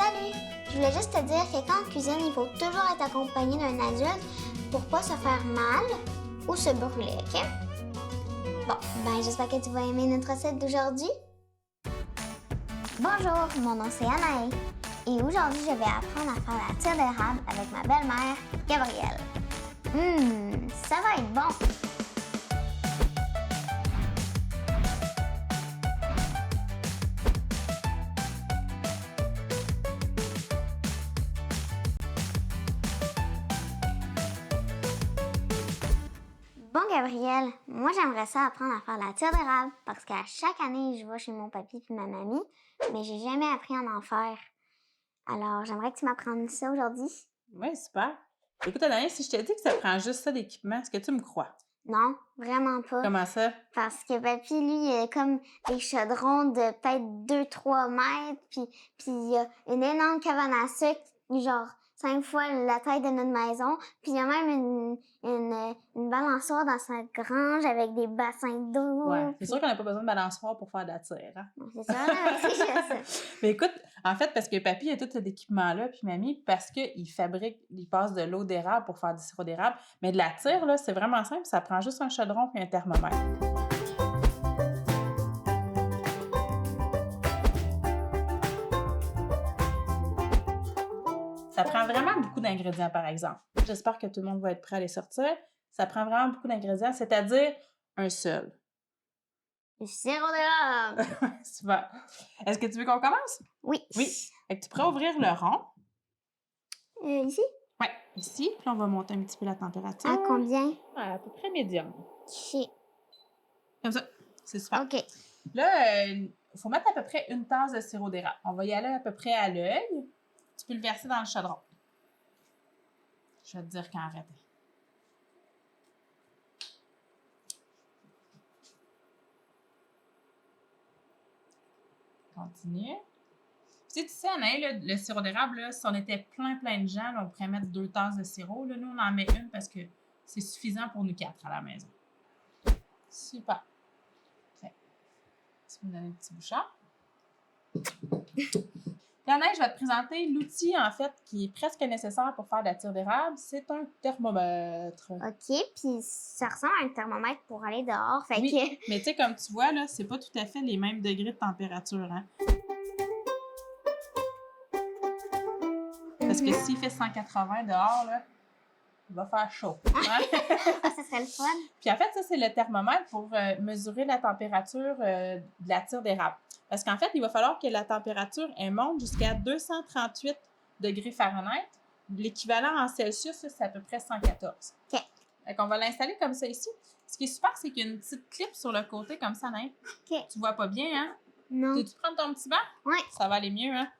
Salut! Je voulais juste te dire que quand on cuisine, il faut toujours être accompagné d'un adulte pour pas se faire mal ou se brûler, OK? Bon, ben j'espère que tu vas aimer notre recette d'aujourd'hui. Bonjour, mon nom c'est Anaï et aujourd'hui je vais apprendre à faire la tire d'érable avec ma belle-mère, Gabrielle. Ça va être bon! Bon, Gabrielle, moi j'aimerais ça apprendre à faire la tire d'érable parce qu'à chaque année, je vais chez mon papy et ma mamie, mais j'ai jamais appris à en faire. Alors, j'aimerais que tu m'apprennes ça aujourd'hui. Oui, super. Écoute, Anaïs, si je te dis que ça prend juste ça d'équipement, est-ce que tu me crois? Non, vraiment pas. Comment ça? Parce que papy, lui, il a comme des chaudrons de peut-être 2-3 mètres, puis il y a une énorme cabane à sucre, genre 5 fois la taille de notre maison, puis il y a même une balançoire dans sa grange avec des bassins d'eau. Ouais, c'est sûr qu'on n'a pas besoin de balançoire pour faire de la tire, hein? Bon, c'est ça, là, c'est juste ça. Mais écoute, en fait, parce que papy a tout cet équipement-là, puis mamie, parce qu'il fabrique, il passe de l'eau d'érable pour faire du sirop d'érable. Mais de la tire, là, c'est vraiment simple, ça prend juste un chaudron puis un thermomètre. Ça prend vraiment beaucoup d'ingrédients, par exemple. J'espère que tout le monde va être prêt à les sortir. Ça prend vraiment beaucoup d'ingrédients, c'est-à-dire un seul. Du sirop d'érable! Super. Est-ce que tu veux qu'on commence? Oui. Oui. Fait que tu pourrais ouvrir le rond. Ici? Oui, ici. Puis on va monter un petit peu la température. À combien? À peu près médium. OK. Comme ça. C'est super. OK. Là, il faut mettre à peu près une tasse de sirop d'érable. On va y aller à peu près à l'œil. Tu peux le verser dans le chaudron. Je vais te dire quand arrêter. Continue. Puis, tu sais, Anaïs, le sirop d'érable, là, si on était plein de gens, là, on pourrait mettre 2 tasses de sirop. Là, nous, on en met une parce que c'est suffisant pour nous 4 à la maison. Super. Fait. Tu peux me donner un petit bouchon. Puis, Anaïs, je vais te présenter l'outil, en fait, qui est presque nécessaire pour faire de la tire d'érable. C'est un thermomètre. OK, puis ça ressemble à un thermomètre pour aller dehors. Fait Oui, que... mais tu sais, comme tu vois, là, c'est pas tout à fait les mêmes degrés de température, hein? Parce que s'il fait 180 dehors, là, il va faire chaud. Hein? ça serait le fun. Puis en fait, ça, c'est le thermomètre pour mesurer la température de la tire d'érable. Parce qu'en fait, il va falloir que la température elle monte jusqu'à 238 degrés Fahrenheit. L'équivalent en Celsius, c'est à peu près 114. OK. Fait qu'on va l'installer comme ça ici. Ce qui est super, c'est qu'il y a une petite clip sur le côté comme ça, Nain. OK. Tu vois pas bien, hein? Non. Tu prends ton petit banc? Oui. Ça va aller mieux, hein?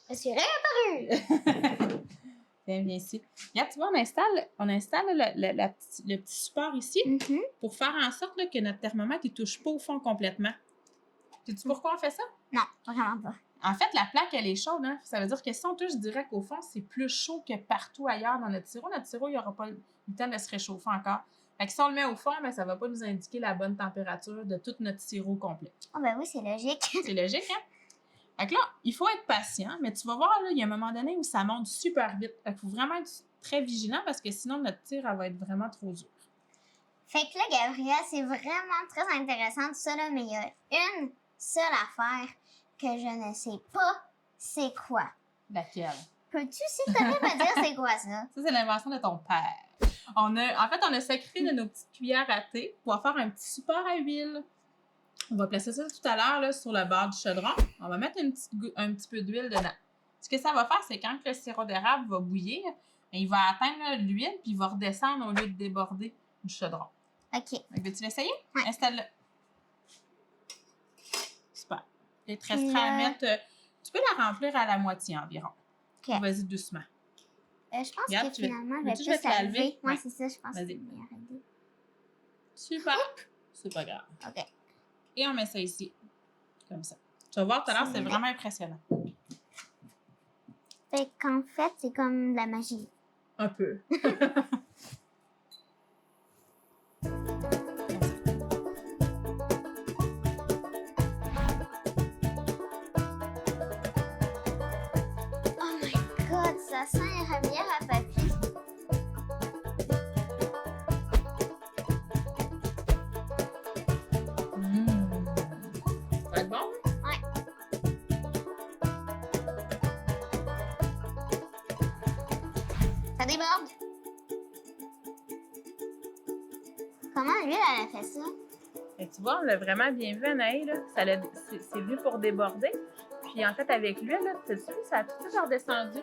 Je suis réapparue! Viens ici. Regarde, tu vois, on installe le petit support ici pour faire en sorte là, que notre thermomètre ne touche pas au fond complètement. Sais-tu pourquoi on fait ça? Non, vraiment pas. En fait, la plaque, elle est chaude. Hein? Ça veut dire que si on touche direct au fond, c'est plus chaud que partout ailleurs dans notre sirop. Notre sirop, il n'aura pas le temps de se réchauffer encore. Fait que si on le met au fond, ben, ça ne va pas nous indiquer la bonne température de tout notre sirop complet. Oh ben oui, c'est logique. C'est logique, hein? Fait que là, il faut être patient, mais tu vas voir, là, il y a un moment donné où ça monte super vite. Fait qu'il faut vraiment être très vigilant parce que sinon, notre tire, elle va être vraiment trop dure. Fait que là, Gabrielle, c'est vraiment très intéressant tout ça, là, mais il y a une seule affaire que je ne sais pas, c'est quoi? Laquelle? Peux-tu, s'il te plaît, me dire c'est quoi ça? Ça, c'est l'invention de ton père. En fait, on a sacré de nos petites cuillères à thé pour faire un petit support à huile. On va placer ça tout à l'heure là, sur le bord du chaudron. On va mettre un petit peu d'huile dedans. Ce que ça va faire, c'est quand le sirop d'érable va bouillir, il va atteindre l'huile puis il va redescendre au lieu de déborder du chaudron. OK. Veux-tu l'essayer? Ouais. Installe-le. Super. Il te restera à mettre... tu peux la remplir à la moitié environ. OK. Vas-y doucement. Je pense Regarde, que finalement, je vais veux-tu, je vais plus te la la lever. lever? Ouais, Ouais. c'est ça, je pense. Vas-y. Que c'est une meilleure idée. Super. C'est pas grave. OK. Et on met ça ici. Comme ça. Tu vas voir tout à l'heure, c'est vraiment impressionnant. Fait qu'en fait, c'est comme de la magie. Un peu. bassin ira mieux à papier. Ça va être bon? Ouais. Ça déborde. Comment lui, elle a fait ça? Et tu vois, on l'a vraiment bien vu, Anaï, là. C'est venu pour déborder. Puis en fait, avec l'huile, là, tu sais, ça a tout genre descendu.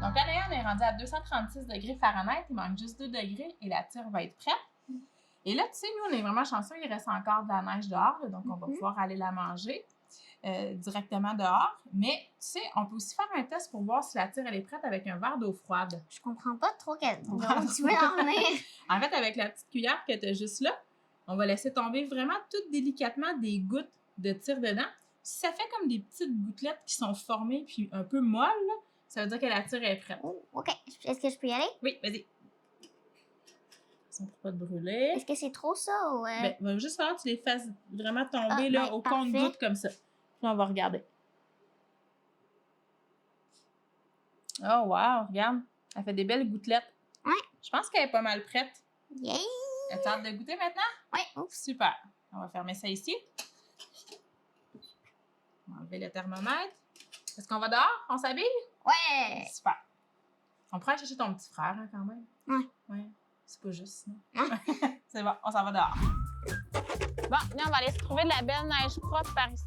Donc, Anaï, on est rendu à 236 degrés Fahrenheit. Il manque juste 2 degrés et la tire va être prête. Et là, tu sais, nous, on est vraiment chanceux. Il reste encore de la neige dehors, là, donc on va pouvoir aller la manger. Directement dehors. Mais tu sais, on peut aussi faire un test pour voir si la tire elle est prête avec un verre d'eau froide. Je comprends pas trop où tu veux en venir. En fait, avec la petite cuillère que tu as juste là, on va laisser tomber vraiment tout délicatement des gouttes de tire dedans. Si ça fait comme des petites gouttelettes qui sont formées puis un peu molles, là, ça veut dire que la tire est prête. Oh, OK. Est-ce que je peux y aller? Oui, vas-y. Pour pas te brûler. Est-ce que c'est trop ça ou... Ben, va juste falloir que tu les fasses vraiment tomber là, au compte-gouttes comme ça. Puis on va regarder. Oh, wow, regarde. Elle fait des belles gouttelettes. Ouais. Je pense qu'elle est pas mal prête. Yay! As-tu hâte de goûter maintenant? Oui. Oups, super. On va fermer ça ici. On va enlever le thermomètre. Est-ce qu'on va dehors? On s'habille? Ouais! Super. On pourrait aller chercher ton petit frère, hein, quand même. Ouais. Ouais. C'est pas juste, non? C'est bon, on s'en va dehors. Bon, là, on va aller se trouver de la belle neige propre par ici.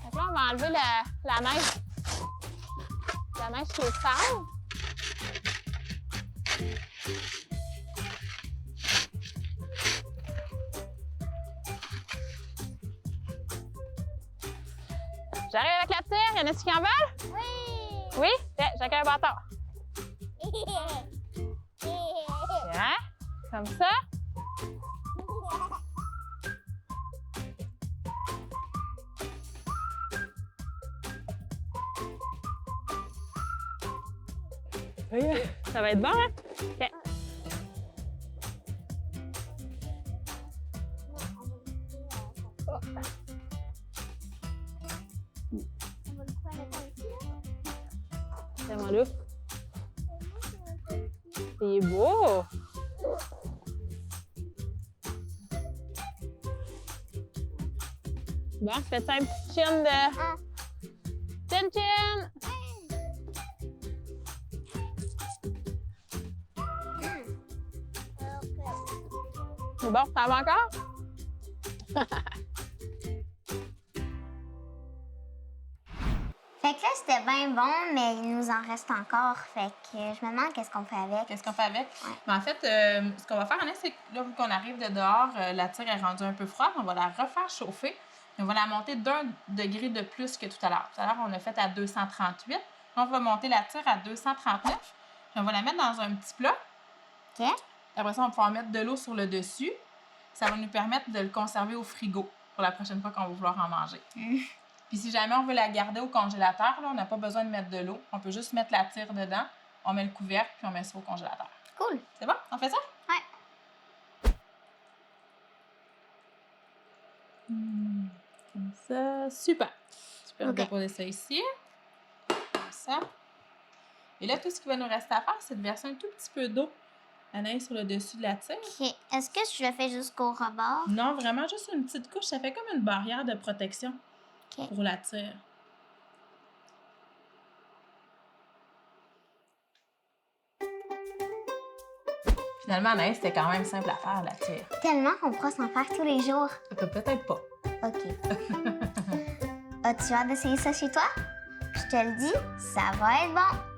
Donc là, on va enlever la neige. La neige qui est sale. J'arrive avec la tire. Y en a-tu qui en veulent? Oui! Oui? Tiens, chacun un bâton. Tiens, comme ça. Oui, ça va être bon, hein? OK. Tiens-moi là. C'est beau! Bon, fais ça un petit chin de... Chin chin! C'est bon, ça va encore? Fait que là, c'était bien bon, mais il nous en reste encore. Fait que je me demande qu'est-ce qu'on fait avec. Qu'est-ce qu'on fait avec? Ouais. Mais en fait, ce qu'on va faire, Anna, c'est que là, vu qu'on arrive de dehors, la tire est rendue un peu froide, on va la refaire chauffer. On va la monter d'1 degré de plus que tout à l'heure. Tout à l'heure, on a fait à 238. On va monter la tire à 239. Puis on va la mettre dans un petit plat. OK? Après ça, on va pouvoir mettre de l'eau sur le dessus. Ça va nous permettre de le conserver au frigo pour la prochaine fois qu'on va vouloir en manger. Puis si jamais on veut la garder au congélateur, là, on n'a pas besoin de mettre de l'eau. On peut juste mettre la tire dedans. On met le couvercle, puis on met ça au congélateur. Cool. C'est bon? On fait ça? Ouais. Comme ça. Super. Tu peux OK. déposer ça ici. Comme ça. Et là, tout ce qu'il va nous rester à faire, c'est de verser un tout petit peu d'eau, Anaïs, sur le dessus de la tire. OK. Est-ce que je le fais jusqu'au rebord? Non, vraiment juste une petite couche. Ça fait comme une barrière de protection OK. pour la tire. Finalement, Anaïs, c'était quand même simple à faire, la tire. Tellement qu'on pourra s'en faire tous les jours. Peut-être pas. OK. As-tu hâte d'essayer ça chez toi? Je te le dis, ça va être bon.